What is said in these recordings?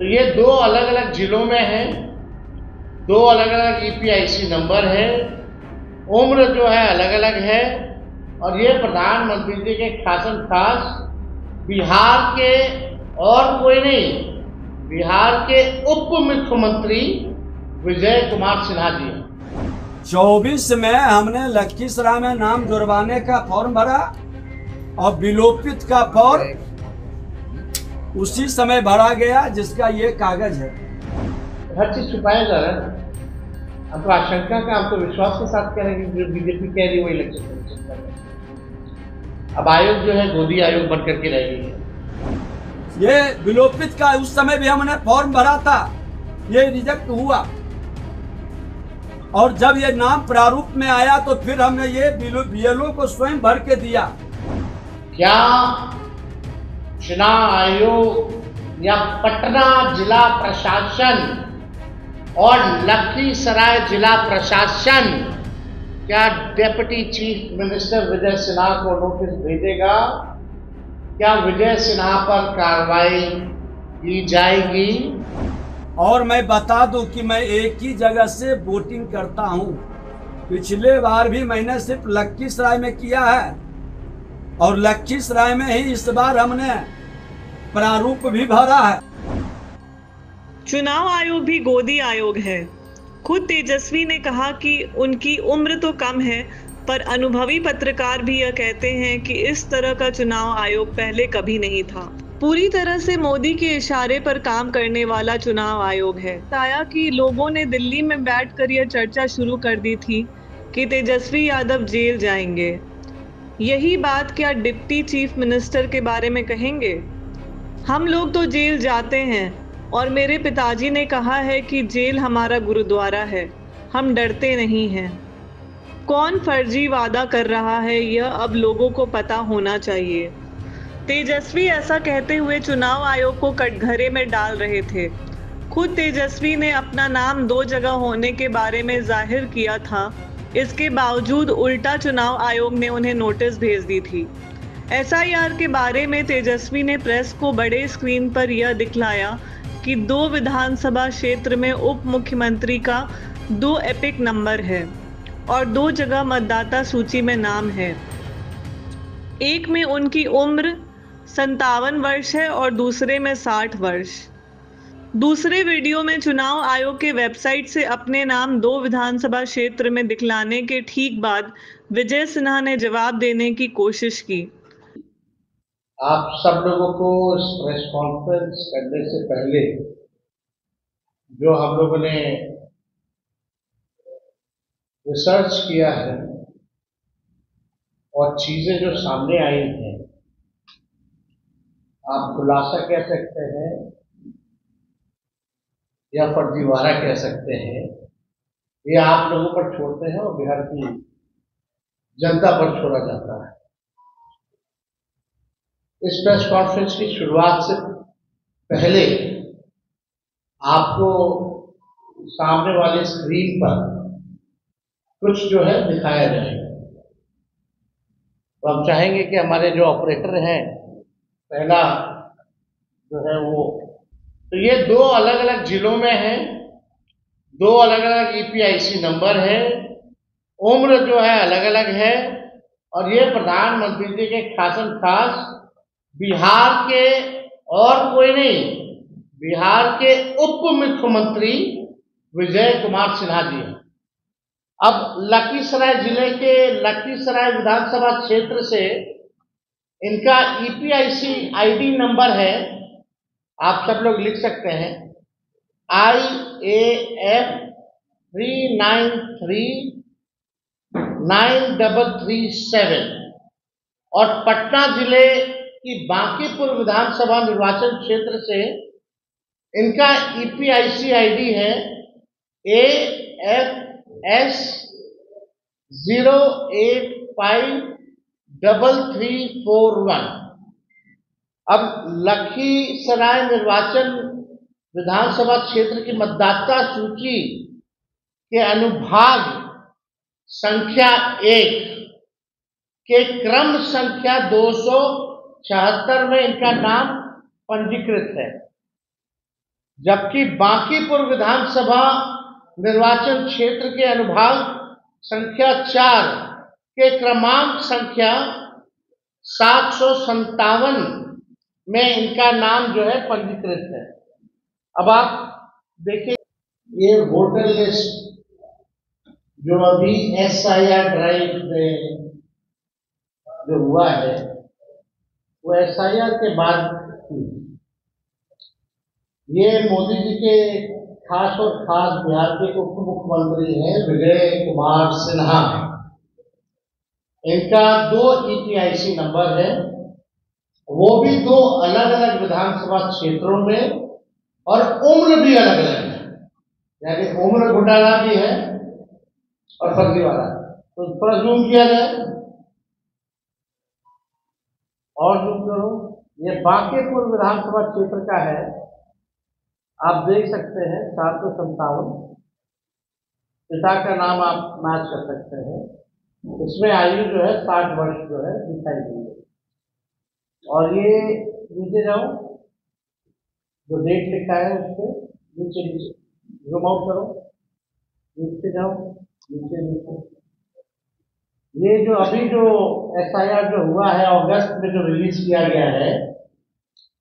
तो ये दो अलग अलग जिलों में है, दो अलग अलग ईपीआईसी नंबर है, उम्र जो है अलग अलग है। और ये प्रधानमंत्री जी के खासम खास बिहार के और कोई नहीं, बिहार के उप मुख्यमंत्री विजय कुमार सिन्हा जी हैं। 24 में हमने लखीसराय में नाम जुड़वाने का फॉर्म भरा और विलोपित का फॉर्म उसी समय भरा गया जिसका ये कागज है। हर चीज छुपाया जा रहा है। हम तो आशंका का, हम तो विश्वास के साथ कह रहे हैं कि जो बीजेपी कह रही है वो इलेक्शन कमीशन कर रहे हैं। अब आयोग जो है गोदी आयोग बन करके रह गई है। ये विलोपित का उस समय भी हमने फॉर्म भरा था, ये रिजेक्ट हुआ और जब ये नाम प्रारूप में आया तो फिर हमने ये बीएलओ को स्वयं भर के दिया। क्या चुनाव आयोग या पटना जिला प्रशासन और लखीसराय जिला प्रशासन क्या deputy chief minister Vijay Sinha को नोटिस भेजेगा? क्या विजय सिन्हा पर कार्रवाई की जाएगी? और मैं बता दूं कि मैं एक ही जगह से वोटिंग करता हूं। पिछले बार भी मैंने सिर्फ लखीसराय में किया है और लखीसराय में ही इस बार हमने प्रारूप भी भरा है। चुनाव आयोग भी गोदी आयोग है। खुद तेजस्वी ने कहा कि उनकी उम्र तो कम है, पर अनुभवी पत्रकार भी यह कहते हैं कि इस तरह का चुनाव आयोग पहले कभी नहीं था। पूरी तरह से मोदी के इशारे पर काम करने वाला चुनाव आयोग है। बताया कि लोगों ने दिल्ली में बैठकर यह चर्चा शुरू कर दी थी कि तेजस्वी यादव जेल जाएंगे। यही बात क्या डिप्टी चीफ मिनिस्टर के बारे में कहेंगे? हम लोग तो जेल जाते हैं और मेरे पिताजी ने कहा है कि जेल हमारा गुरुद्वारा है, हम डरते नहीं हैं। कौन फर्जी वादा कर रहा है यह अब लोगों को पता होना चाहिए। तेजस्वी ऐसा कहते हुए चुनाव आयोग को कटघरे में डाल रहे थे। खुद तेजस्वी ने अपना नाम 2 जगह होने के बारे में जाहिर किया था, इसके बावजूद उल्टा चुनाव आयोग ने उन्हें नोटिस भेज दी थी। एसआईआर के बारे में तेजस्वी ने प्रेस को बड़े स्क्रीन पर यह दिखलाया कि 2 विधानसभा क्षेत्र में उप मुख्यमंत्री का 2 एपिक नंबर है और 2 जगह मतदाता सूची में नाम है। एक में उनकी उम्र 57 वर्ष है और दूसरे में 60 वर्ष। दूसरे वीडियो में चुनाव आयोग के वेबसाइट से अपने नाम 2 विधानसभा क्षेत्र में दिखलाने के ठीक बाद विजय सिन्हा ने जवाब देने की कोशिश की। आप सब लोगों को इस प्रेस कॉन्फ्रेंस करने से पहले जो हम लोगों ने रिसर्च किया है और चीजें जो सामने आई हैं, आप खुलासा कह सकते हैं या फर्जीवाड़ा कह सकते हैं, ये आप लोगों पर छोड़ते हैं और बिहार की जनता पर छोड़ा जाता है। इस प्रेस कॉन्फ्रेंस की शुरुआत से पहले आपको सामने वाले स्क्रीन पर कुछ जो है दिखाया जाएगा। तो हम चाहेंगे कि हमारे जो ऑपरेटर हैं, पहला जो है वो, तो ये 2 अलग अलग जिलों में है, 2 अलग अलग ईपीआईसी नंबर है, उम्र जो है अलग अलग है। और ये प्रधानमंत्री जी के खासम खास बिहार के और कोई नहीं, बिहार के उप मुख्यमंत्री विजय कुमार सिन्हा जी हैं। अब लखीसराय जिले के लखीसराय विधानसभा क्षेत्र से इनका ईपीआईसी आईडी नंबर है, आप सब लोग लिख सकते हैं, IAF 3939337। और पटना जिले की बांकीपुर विधानसभा निर्वाचन क्षेत्र से इनका ईपीआईसी आईडी है AFS 0853341। अब लखीसराय निर्वाचन विधानसभा क्षेत्र की मतदाता सूची के अनुभाग संख्या 1 के क्रम संख्या 276 में इनका नाम पंजीकृत है। जबकि बांकीपुर विधानसभा निर्वाचन क्षेत्र के अनुभाग संख्या 4 के क्रमांक संख्या 757 में इनका नाम जो है पंजीकृत है। अब आप देखिए, ये वोटर लिस्ट जो अभी SIR ड्राइव में जो हुआ है वो SIR के बाद हुई। ये मोदी जी के खास और खास बिहार के उप मुख्यमंत्री हैं विजय कुमार सिन्हा। इनका 2 EPIC नंबर है, वो भी 2 अलग अलग विधानसभा क्षेत्रों में, और उम्र भी अलग अलग है, यानी उम्र घोटाला भी है और फर्जीवाड़ा। तो थोड़ा जूम किया जाए और जूम करो, ये बांकीपुर विधानसभा क्षेत्र का है, आप देख सकते हैं 757। पिता का नाम आप मैच कर सकते हैं। इसमें आयु जो है 60 वर्ष जो है दिखाई गई है। और ये नीचे जाओ, जो डेट लिखा है उसके नीचे जूम आउट करो, नीचे जाओ, नीचे। ये जो अभी जो SIR जो हुआ है अगस्त में जो रिलीज किया गया है,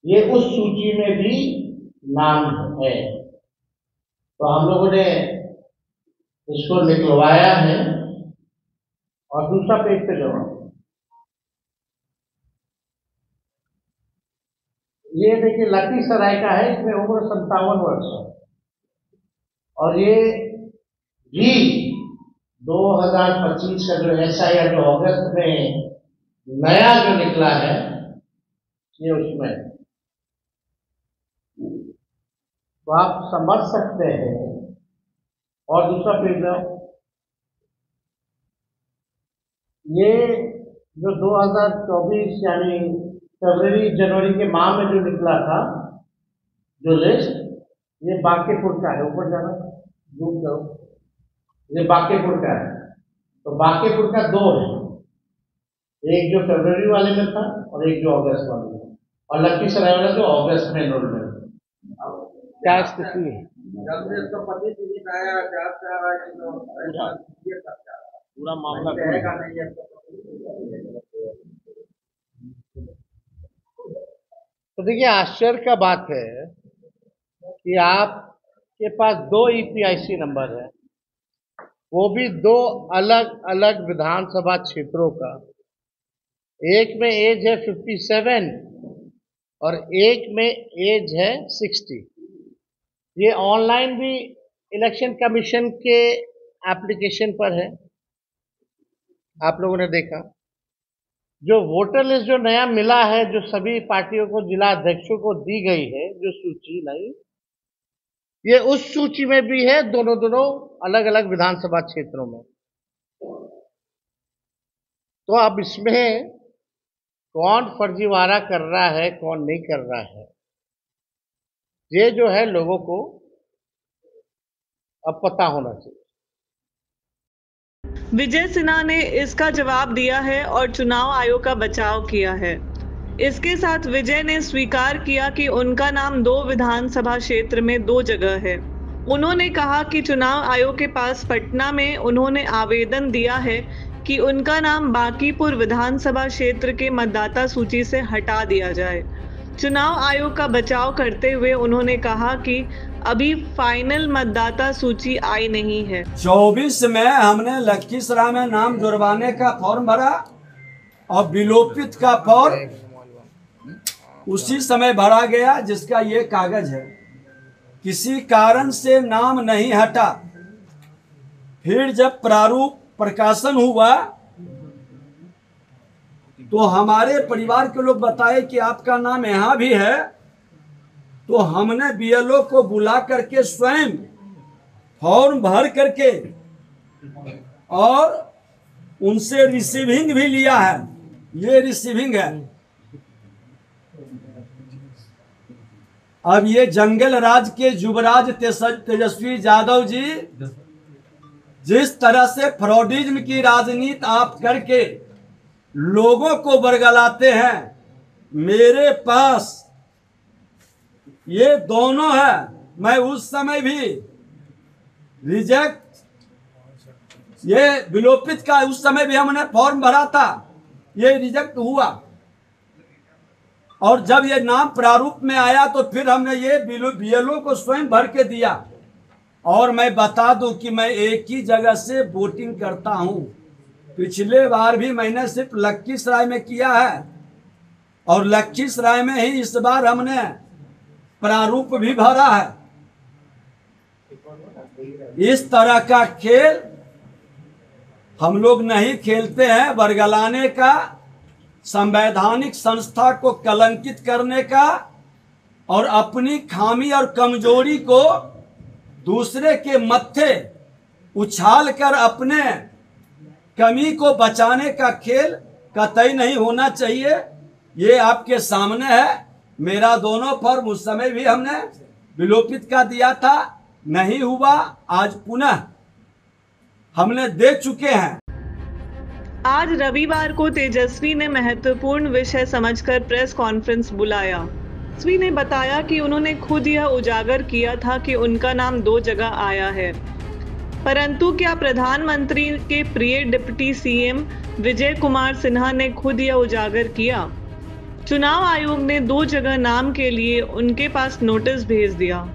ये उस सूची में भी नाम है। तो हम लोगों ने इसको निकलवाया है। और दूसरा पेज पे जाओ, ये देखिए लखीसराय का है, इसमें उम्र 57 वर्ष है। और ये भी 2025 का जो SIR जो अगस्त में नया जो निकला है ये उसमें, तो आप समझ सकते हैं। और दूसरा पेज जाओ, ये जो 2024 यानी फरवरी जनवरी के माह में जो निकला था जो लिस्ट, ये बांकीपुर का है। ऊपर जाना, जूम करो, ये बांकीपुर का है। तो बांकीपुर का 2 है, एक जो फरवरी वाले में था और एक जो अगस्त वाले में, और लखीसराय वाला जो अगस्त में एनरोलमेंट। क्या स्थिति है? पूरा मामला तो देखिए, आश्चर्य का बात है कि आपके पास 2 EPIC नंबर है, वो भी 2 अलग अलग विधानसभा क्षेत्रों का। एक में एज है 57 और एक में एज है 60। ये ऑनलाइन भी इलेक्शन कमीशन के एप्लीकेशन पर है, आप लोगों ने देखा। जो वोटर लिस्ट जो नया मिला है, जो सभी पार्टियों को, जिला अध्यक्षों को दी गई है जो सूची नहीं, ये उस सूची में भी है, दोनों अलग अलग विधानसभा क्षेत्रों में। तो अब इसमें कौन फर्जीवाड़ा कर रहा है, कौन नहीं कर रहा है, ये जो है लोगों को अब पता होना चाहिए। विजय सिन्हा ने इसका जवाब दिया है और चुनाव आयोग का बचाव किया है। इसके साथ विजय ने स्वीकार किया कि उनका नाम 2 विधानसभा क्षेत्र में 2 जगह है। उन्होंने कहा कि चुनाव आयोग के पास पटना में उन्होंने आवेदन दिया है कि उनका नाम बांकीपुर विधानसभा क्षेत्र के मतदाता सूची से हटा दिया जाए। चुनाव आयोग का बचाव करते हुए उन्होंने कहा कि अभी फाइनल मतदाता सूची आई नहीं है। 24 में हमने लखीसराय में नाम जुड़वाने का फॉर्म भरा और विलोपित का फॉर्म उसी समय भरा गया जिसका ये कागज है। किसी कारण से नाम नहीं हटा। फिर जब प्रारूप प्रकाशन हुआ तो हमारे परिवार के लोग बताए कि आपका नाम यहाँ भी है, तो हमने BLO को बुला करके स्वयं फॉर्म भर करके और उनसे रिसीविंग भी लिया है। ये रिसीविंग है। अब ये जंगल राज के युवराज तेजस्वी यादव जी जिस तरह से फ्रॉडिज्म की राजनीति आप करके लोगों को बरगलाते हैं, मेरे पास ये दोनों है, मैं उस समय भी रिजेक्ट ये विलोपित का उस समय भी हमने फॉर्म भरा था, ये रिजेक्ट हुआ। और जब ये नाम प्रारूप में आया तो फिर हमने ये बीएलओ को स्वयं भर के दिया। और मैं बता दूं कि मैं एक ही जगह से वोटिंग करता हूं। पिछले बार भी मैंने सिर्फ लखीसराय में किया है और लखीसराय में ही इस बार हमने प्रारूप भी भरा है। इस तरह का खेल हम लोग नहीं खेलते हैं। बरगलाने का, संवैधानिक संस्था को कलंकित करने का और अपनी खामी और कमजोरी को दूसरे के मत्थे उछाल कर अपने कमी को बचाने का खेल कतई नहीं होना चाहिए। ये आपके सामने है। मेरा दोनों फॉर्म उस समय भी हमने विलोपित का दिया था, नहीं हुआ। आज पुनः हमने दे चुके हैं। आज रविवार को तेजस्वी ने महत्वपूर्ण विषय समझकर प्रेस कॉन्फ्रेंस बुलाया। तेजस्वी ने बताया कि उन्होंने खुद यह उजागर किया था कि उनका नाम 2 जगह आया है, परंतु क्या प्रधानमंत्री के प्रिय डिप्टी सीएम विजय कुमार सिन्हा ने खुद यह उजागर किया? चुनाव आयोग ने 2 जगह नाम के लिए उनके पास नोटिस भेज दिया।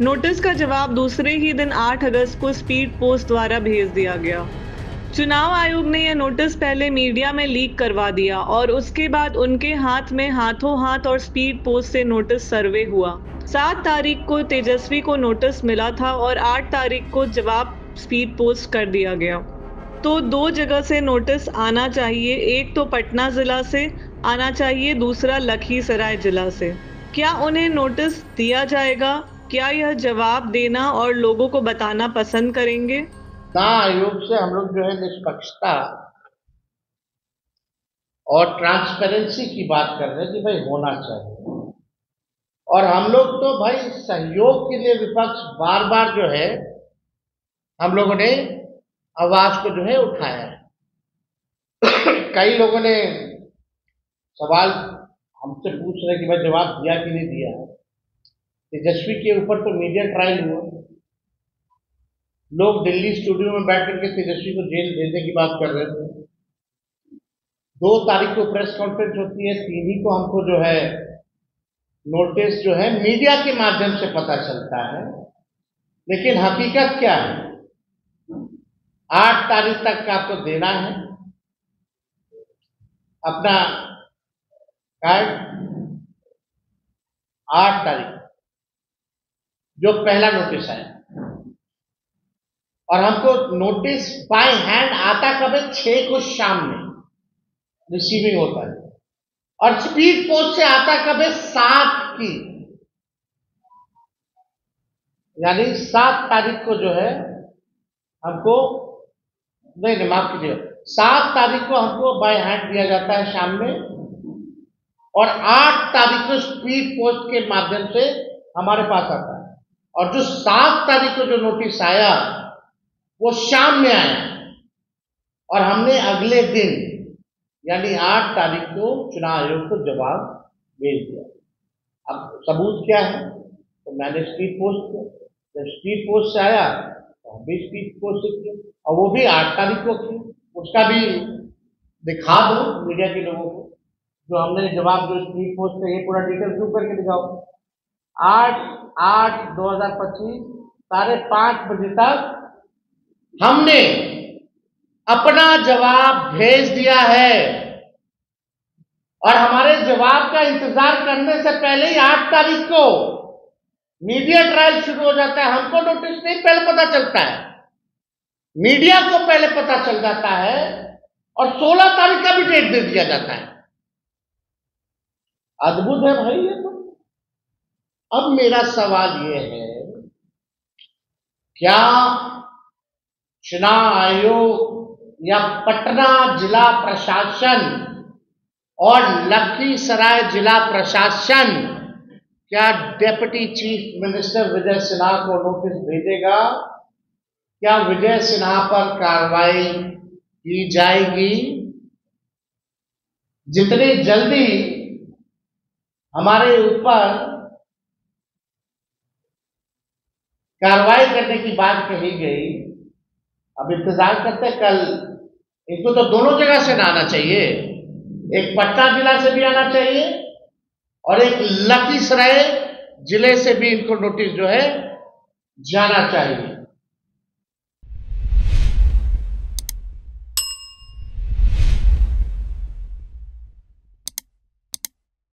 नोटिस का जवाब दूसरे ही दिन 8 अगस्त को स्पीड पोस्ट द्वारा भेज दिया गया। चुनाव आयोग ने यह नोटिस पहले मीडिया में लीक करवा दिया और उसके बाद उनके हाथ में हाथों हाथ और स्पीड पोस्ट से नोटिस सर्वे हुआ। 7 तारीख को तेजस्वी को नोटिस मिला था और 8 तारीख को जवाब स्पीड पोस्ट कर दिया गया। तो 2 जगह से नोटिस आना चाहिए, एक तो पटना जिला से आना चाहिए, दूसरा लखीसराय जिला से। क्या उन्हें नोटिस दिया जाएगा? क्या यह जवाब देना और लोगों को बताना पसंद करेंगे? चुनाव आयोग से हम लोग जो है निष्पक्षता और ट्रांसपेरेंसी की बात कर रहे हैं कि भाई होना चाहिए। और हम लोग तो भाई सहयोग के लिए विपक्ष बार बार जो है हम लोगों ने आवाज को जो है उठाया है। कई लोगों ने सवाल हमसे पूछ रहे कि भाई जवाब दिया कि नहीं दिया। तेजस्वी के ऊपर तो मीडिया ट्रायल हुआ, लोग दिल्ली स्टूडियो में बैठ करके तेजस्वी को जेल भेजने की बात कर रहे थे। 2 तारीख को प्रेस कॉन्फ्रेंस होती है, 3 ही को हमको जो है नोटिस जो है मीडिया के माध्यम से पता चलता है। लेकिन हकीकत क्या है? 8 तारीख तक का आपको देना है अपना कार्ड। 8 तारीख जो पहला नोटिस आया, और हमको नोटिस बाय हैंड आता कब है? 6 को शाम में रिसीविंग होता है। और स्पीड पोस्ट से आता कब है? 7 की, यानी 7 तारीख को जो है हमको, नहीं माफ कीजिए, 7 तारीख को हमको बाय हैंड दिया जाता है शाम में, और 8 तारीख को स्पीड पोस्ट के माध्यम से हमारे पास आता है। और जो 7 तारीख को जो नोटिस आया वो शाम में आया, और हमने अगले दिन यानी 8 तारीख को चुनाव आयोग को जवाब भेज दिया। अब सबूत क्या है? तो मैंने स्पीड पोस्ट किया, जब स्पीड पोस्ट से आया तो हम भी स्पीड पोस्ट से किया, और वो भी 8 तारीख को की। उसका भी दिखा दो मीडिया के लोगों को, जो हमने जवाब जो स्पीड पोस्ट से, ये पूरा डिटेल प्रूव करके दिखाओ। 8/8/2025 5:30 बजे तक हमने अपना जवाब भेज दिया है, और हमारे जवाब का इंतजार करने से पहले ही 8 तारीख को मीडिया ट्रायल शुरू हो जाता है। हमको नोटिस नहीं पहले पता चलता है, मीडिया को पहले पता चल जाता है, और 16 तारीख का भी डेट दे दिया जाता है। अद्भुत है भाई ये तो। अब मेरा सवाल ये है, क्या चुनाव आयोग या पटना जिला प्रशासन और लखीसराय जिला प्रशासन क्या deputy chief minister Vijay Sinha को नोटिस भेजेगा? क्या विजय सिन्हा पर कार्रवाई की जाएगी? जितनी जल्दी हमारे ऊपर कार्रवाई करने की बात कही गई। अब इंतजार करते हैं कल। इनको तो दोनों जगह से ना आना चाहिए, एक पटना जिला से भी आना चाहिए और एक लखीसराय जिले से भी इनको नोटिस जो है जाना चाहिए।